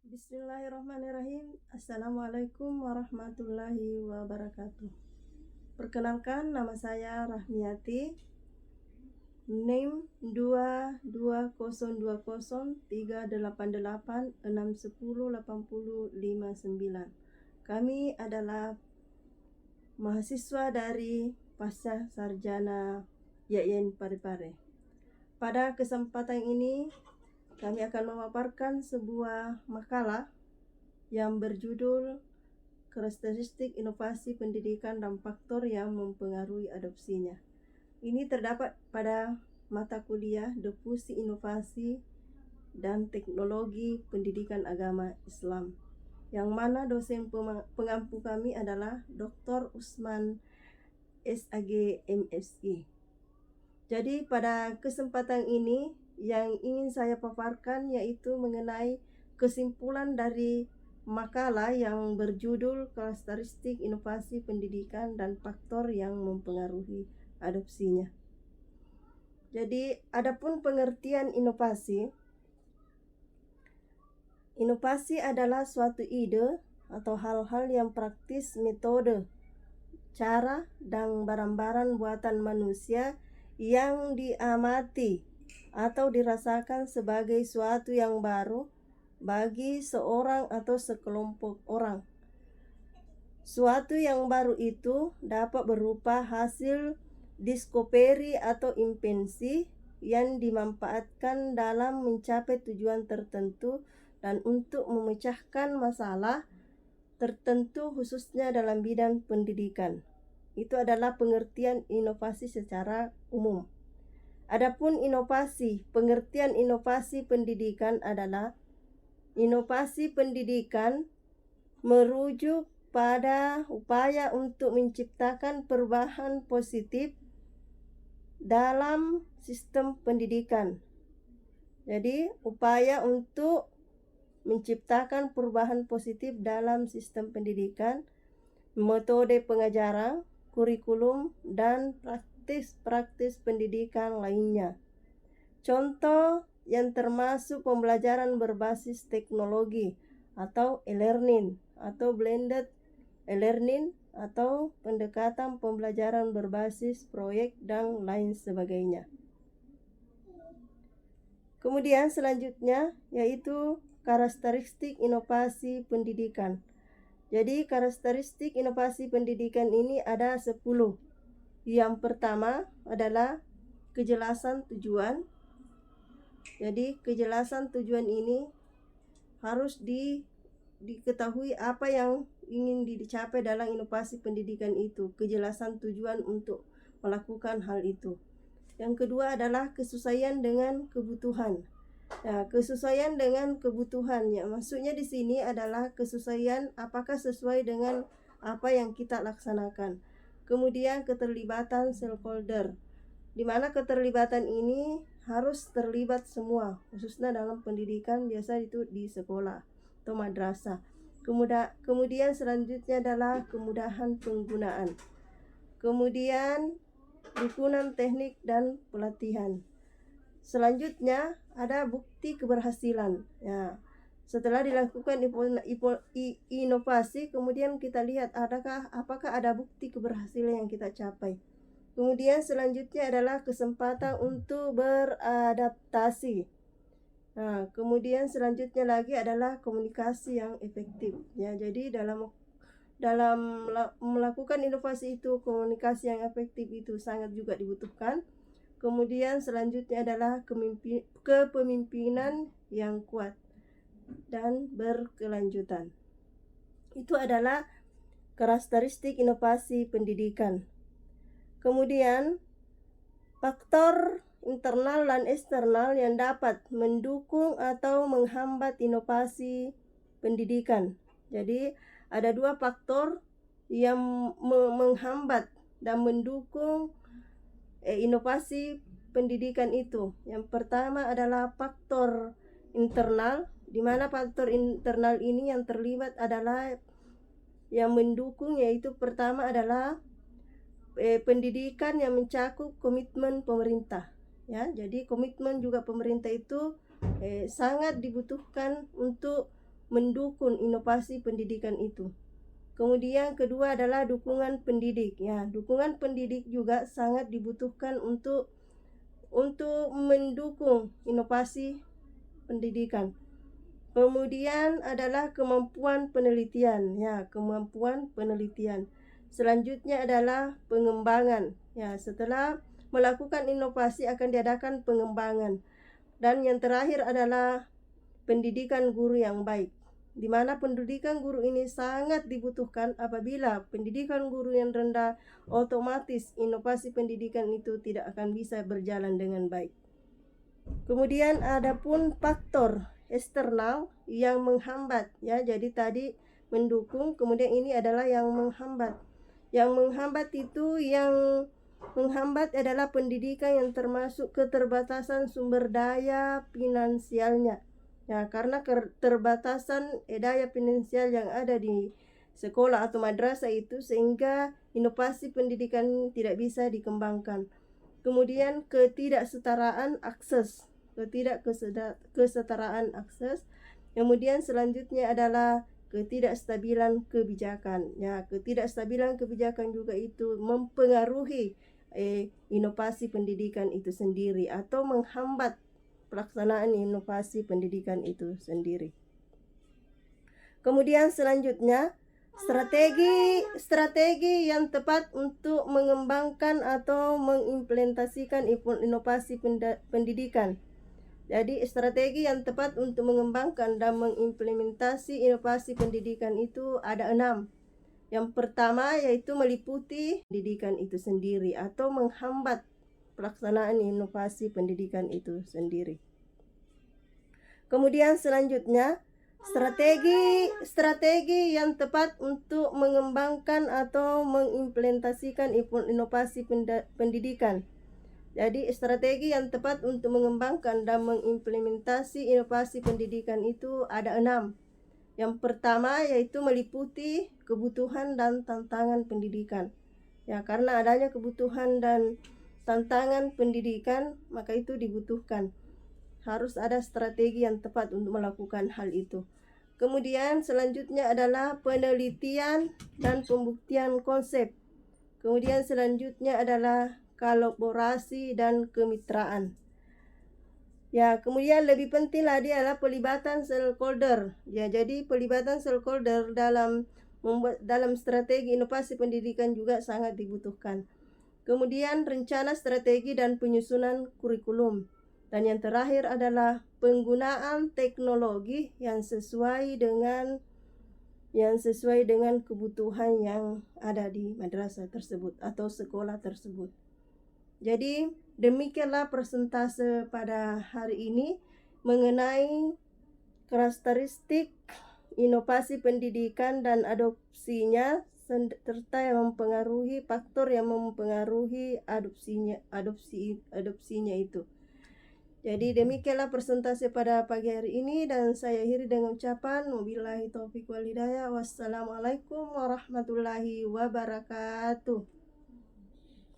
Bismillahirrahmanirrahim. Assalamualaikum warahmatullahi wabarakatuh. Perkenalkan, nama saya Rahmiati. NIM 22020388618059. Kami adalah mahasiswa dari Pasca Sarjana YN Parepare. Pada kesempatan ini kami akan memaparkan sebuah makalah yang berjudul Karakteristik Inovasi Pendidikan dan Faktor yang Mempengaruhi Adopsinya. Ini terdapat pada mata kuliah Diffusi Inovasi dan Teknologi Pendidikan Agama Islam, yang mana dosen pengampu kami adalah Dr. Usman SAG MSI. Jadi pada kesempatan ini yang ingin saya paparkan yaitu mengenai kesimpulan dari makalah yang berjudul Karakteristik Inovasi Pendidikan dan Faktor yang Mempengaruhi Adopsinya. Jadi adapun pengertian inovasi, inovasi adalah suatu ide atau hal-hal yang praktis, metode, cara, dan barang-barang buatan manusia yang diamati atau dirasakan sebagai suatu yang baru bagi seorang atau sekelompok orang. Suatu yang baru itu dapat berupa hasil discovery atau invensi yang dimanfaatkan dalam mencapai tujuan tertentu dan untuk memecahkan masalah tertentu khususnya dalam bidang pendidikan. Itu adalah pengertian inovasi secara umum. Adapun inovasi, pengertian inovasi pendidikan adalah inovasi pendidikan merujuk pada upaya untuk menciptakan perubahan positif dalam sistem pendidikan. Jadi, upaya untuk menciptakan perubahan positif dalam sistem pendidikan, metode pengajaran, kurikulum, dan praktis pendidikan lainnya. Contoh yang termasuk pembelajaran berbasis teknologi atau e-learning atau blended e-learning atau pendekatan pembelajaran berbasis proyek dan lain sebagainya. Kemudian selanjutnya yaitu karakteristik inovasi pendidikan. Jadi karakteristik inovasi pendidikan ini ada 10. Yang pertama adalah kejelasan tujuan. Jadi kejelasan tujuan ini harus diketahui apa yang ingin dicapai dalam inovasi pendidikan itu, kejelasan tujuan untuk melakukan hal itu. Yang kedua adalah kesesuaian dengan kebutuhan. Nah, kesesuaian dengan kebutuhan, ya, maksudnya di sini adalah kesesuaian apakah sesuai dengan apa yang kita laksanakan. Kemudian keterlibatan stakeholder, di mana keterlibatan ini harus terlibat semua, khususnya dalam pendidikan, biasa itu di sekolah atau madrasah. Kemudian selanjutnya adalah kemudahan penggunaan. Kemudian dukungan teknik dan pelatihan. Selanjutnya ada bukti keberhasilan. Ya, setelah dilakukan inovasi, kemudian kita lihat apakah ada bukti keberhasilan yang kita capai. Kemudian selanjutnya adalah kesempatan untuk beradaptasi. Nah, kemudian selanjutnya lagi adalah komunikasi yang efektif. Ya, jadi dalam melakukan inovasi itu, komunikasi yang efektif itu sangat juga dibutuhkan. Kemudian selanjutnya adalah kepemimpinan yang kuat dan berkelanjutan. Itu adalah karakteristik inovasi pendidikan. Kemudian faktor internal dan eksternal yang dapat mendukung atau menghambat inovasi pendidikan. Jadi ada 2 faktor yang menghambat dan mendukung inovasi pendidikan itu. Yang pertama adalah faktor internal, di mana faktor internal ini yang terlibat adalah yang mendukung, yaitu pertama adalah pendidikan yang mencakup komitmen pemerintah. Ya, jadi komitmen juga pemerintah itu sangat dibutuhkan untuk mendukung inovasi pendidikan itu. Kemudian kedua adalah dukungan pendidik. Ya, dukungan pendidik juga sangat dibutuhkan untuk mendukung inovasi pendidikan. Kemudian adalah kemampuan penelitian. Ya, kemampuan penelitian. Selanjutnya adalah pengembangan. Ya, setelah melakukan inovasi akan diadakan pengembangan. Dan yang terakhir adalah pendidikan guru yang baik, di mana pendidikan guru ini sangat dibutuhkan. Apabila pendidikan guru yang rendah, otomatis inovasi pendidikan itu tidak akan bisa berjalan dengan baik. Kemudian ada pun faktor eksternal yang menghambat, ya. Jadi tadi mendukung, kemudian ini adalah yang menghambat. Yang menghambat itu, yang menghambat adalah pendidikan yang termasuk keterbatasan sumber daya finansialnya. Ya, karena keterbatasan daya finansial yang ada di sekolah atau madrasah itu, sehingga inovasi pendidikan tidak bisa dikembangkan. Kemudian ketidaksetaraan akses, ketidakkesetaraan akses. Kemudian selanjutnya adalah ketidakstabilan kebijakan. Ya, ketidakstabilan kebijakan juga itu mempengaruhi inovasi pendidikan itu sendiri atau menghambat pelaksanaan inovasi pendidikan itu sendiri. Kemudian selanjutnya, strategi yang tepat untuk mengembangkan atau mengimplementasikan inovasi pendidikan. Jadi strategi yang tepat untuk mengembangkan dan mengimplementasi inovasi pendidikan itu ada 6. Yang pertama yaitu meliputi pendidikan itu sendiri atau menghambat pelaksanaan inovasi pendidikan itu sendiri. Kemudian selanjutnya, strategi yang tepat untuk mengembangkan atau mengimplementasikan inovasi pendidikan. Jadi strategi yang tepat untuk mengembangkan dan mengimplementasi inovasi pendidikan itu ada 6. Yang pertama yaitu meliputi kebutuhan dan tantangan pendidikan. Ya, karena adanya kebutuhan dan tantangan pendidikan, maka itu dibutuhkan. Harus ada strategi yang tepat untuk melakukan hal itu. Kemudian selanjutnya adalah penelitian dan pembuktian konsep. Kemudian selanjutnya adalah kolaborasi dan kemitraan. Ya, kemudian lebih penting lagi adalah pelibatan stakeholder. Ya, jadi pelibatan stakeholder dalam strategi inovasi pendidikan juga sangat dibutuhkan. Kemudian rencana strategi dan penyusunan kurikulum. Dan yang terakhir adalah penggunaan teknologi yang sesuai dengan kebutuhan yang ada di madrasah tersebut atau sekolah tersebut. Jadi demikianlah presentase pada hari ini mengenai karakteristik inovasi pendidikan dan adopsinya, serta yang mempengaruhi faktor yang mempengaruhi adopsinya itu. Jadi demikianlah presentasi pada pagi hari ini, dan saya akhiri dengan ucapan wabillahi taufiq wal hidayah. Wassalamualaikum warahmatullahi wabarakatuh.